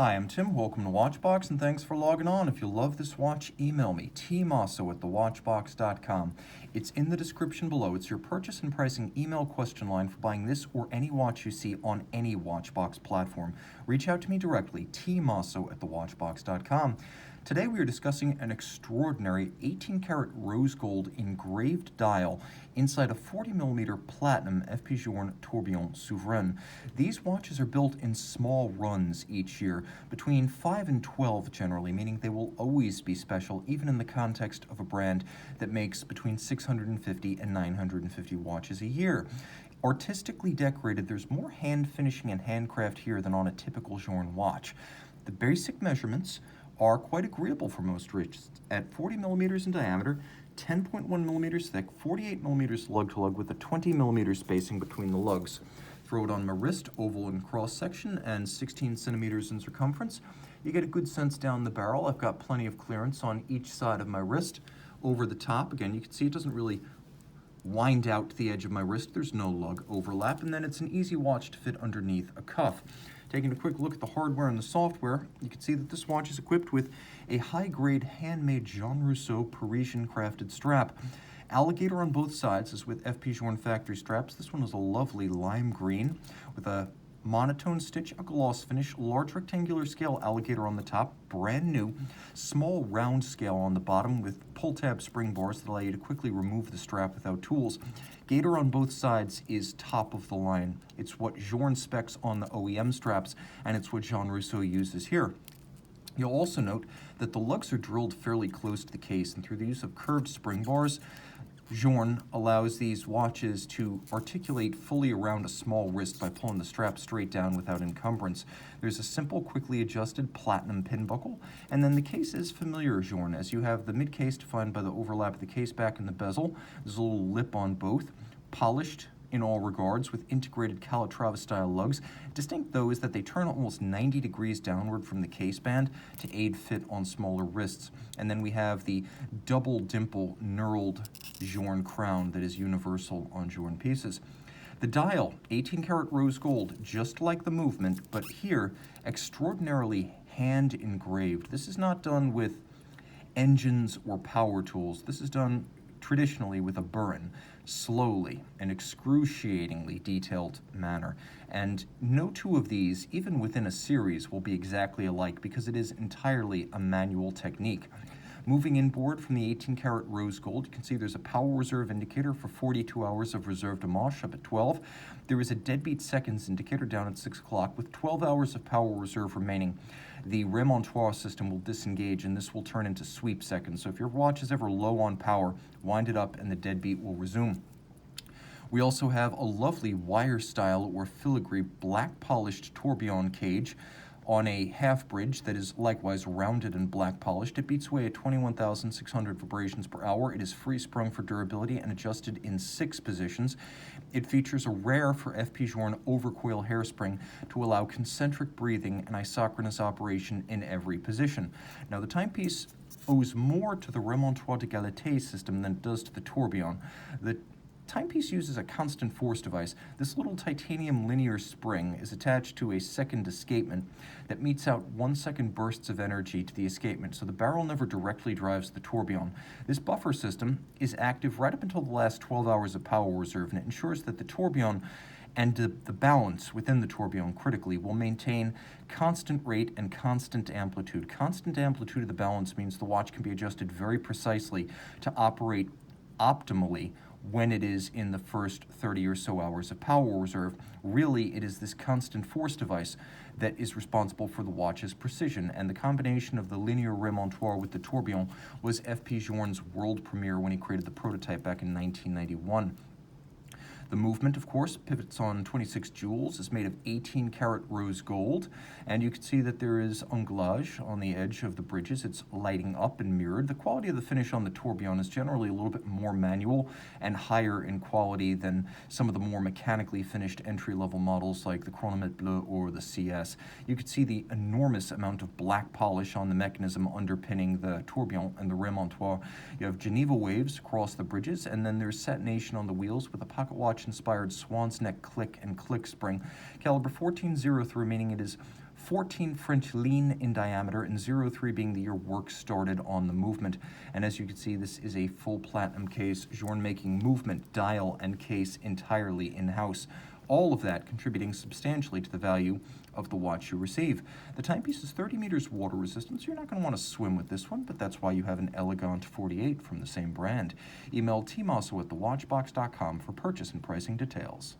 Hi, I'm Tim. Welcome to Watchbox, and thanks for logging on. If you love this watch, email me, tmosso@thewatchbox.com. It's in the description below. It's your purchase and pricing email question line for buying this or any watch you see on any Watchbox platform. Reach out to me directly, tmosso@thewatchbox.com. Today we are discussing an extraordinary 18-karat rose gold engraved dial inside a 40mm platinum FP Journe Tourbillon Souverain. These watches are built in small runs each year, between 5 and 12 generally, meaning they will always be special, even in the context of a brand that makes between 650 and 950 watches a year. Artistically decorated, there's more hand finishing and handcraft here than on a typical Journe watch. The basic measurements are quite agreeable for most wrists at 40 millimeters in diameter, 10.1 millimeters thick, 48 millimeters lug-to-lug with a 20 millimeter spacing between the lugs. Throw it on my wrist, oval in cross section, and 16 centimeters in circumference. You get a good sense down the barrel. I've got plenty of clearance on each side of my wrist. Over the top, again, you can see it doesn't really wind out to the edge of my wrist. There's no lug overlap, and then it's an easy watch to fit underneath a cuff. Taking a quick look at the hardware and the software, you can see that this watch is equipped with a high-grade handmade Jean Rousseau Parisian crafted strap. Alligator on both sides, as with FP Journe factory straps. This one is a lovely lime green with a monotone stitch, a gloss finish, large rectangular scale alligator on the top, brand new, small round scale on the bottom with pull tab spring bars that allow you to quickly remove the strap without tools. Gator on both sides is top of the line. It's what Journe specs on the OEM straps, and it's what Jean Rousseau uses here. You'll also note that the lugs are drilled fairly close to the case, and through the use of curved spring bars, Journe allows these watches to articulate fully around a small wrist by pulling the strap straight down without encumbrance. There's a simple, quickly adjusted platinum pin buckle, and then the case is familiar Journe, as you have the mid-case defined by the overlap of the case back and the bezel. There's a little lip on both, polished in all regards with integrated Calatrava style lugs. Distinct though is that they turn almost 90 degrees downward from the case band to aid fit on smaller wrists. And then we have the double dimple knurled Journe crown that is universal on Journe pieces. The dial, 18-karat rose gold, just like the movement, but here extraordinarily hand engraved. This is not done with engines or power tools. This is done traditionally with a burin, slowly and excruciatingly detailed manner. And no two of these, even within a series, will be exactly alike because it is entirely a manual technique. Moving inboard from the 18-karat rose gold, you can see there's a power reserve indicator for 42 hours of reserve de manche up at 12. There is a deadbeat seconds indicator down at 6 o'clock with 12 hours of power reserve remaining. The remontoire system will disengage and this will turn into sweep seconds. So if your watch is ever low on power, wind it up and the deadbeat will resume. We also have a lovely wire style or filigree black polished tourbillon cage on a half bridge that is likewise rounded and black polished. It beats away at 21,600 vibrations per hour. It is free sprung for durability and adjusted in 6 positions. It features a rare for FP Journe overcoil hairspring to allow concentric breathing and isochronous operation in every position. Now the timepiece owes more to the remontoire d'égalité system than it does to the tourbillon. The timepiece uses a constant force device. This little titanium linear spring is attached to a second escapement that meets out 1-second bursts of energy to the escapement, so the barrel never directly drives the tourbillon. This buffer system is active right up until the last 12 hours of power reserve, and it ensures that the tourbillon and the balance within the tourbillon critically will maintain constant rate and constant amplitude. Constant amplitude of the balance means the watch can be adjusted very precisely to operate optimally when it is in the first 30 or so hours of power reserve. Really, it is this constant force device that is responsible for the watch's precision, and the combination of the linear remontoire with the tourbillon was FP Journe's world premiere when he created the prototype back in 1991. The movement, of course, pivots on 26 jewels, is made of 18-karat rose gold, and you can see that there is anglage on the edge of the bridges. It's lighting up and mirrored. The quality of the finish on the tourbillon is generally a little bit more manual and higher in quality than some of the more mechanically finished entry-level models like the Chronomètre Bleu or the CS. You can see the enormous amount of black polish on the mechanism underpinning the tourbillon and the remontoire. You have Geneva waves across the bridges, and then there's satination on the wheels with a pocket watch watch-inspired swan's neck click and click spring. Caliber 1403, meaning it is 14 French lean in diameter, and 03 being the year work started on the movement. And as you can see, this is a full platinum case, Journe making movement, dial, and case entirely in-house. All of that contributing substantially to the value of the watch you receive. The timepiece is 30 meters water resistant, so you're not going to want to swim with this one, but that's why you have an Elegant 48 from the same brand. Email tmosso@thewatchbox.com for purchase and pricing details.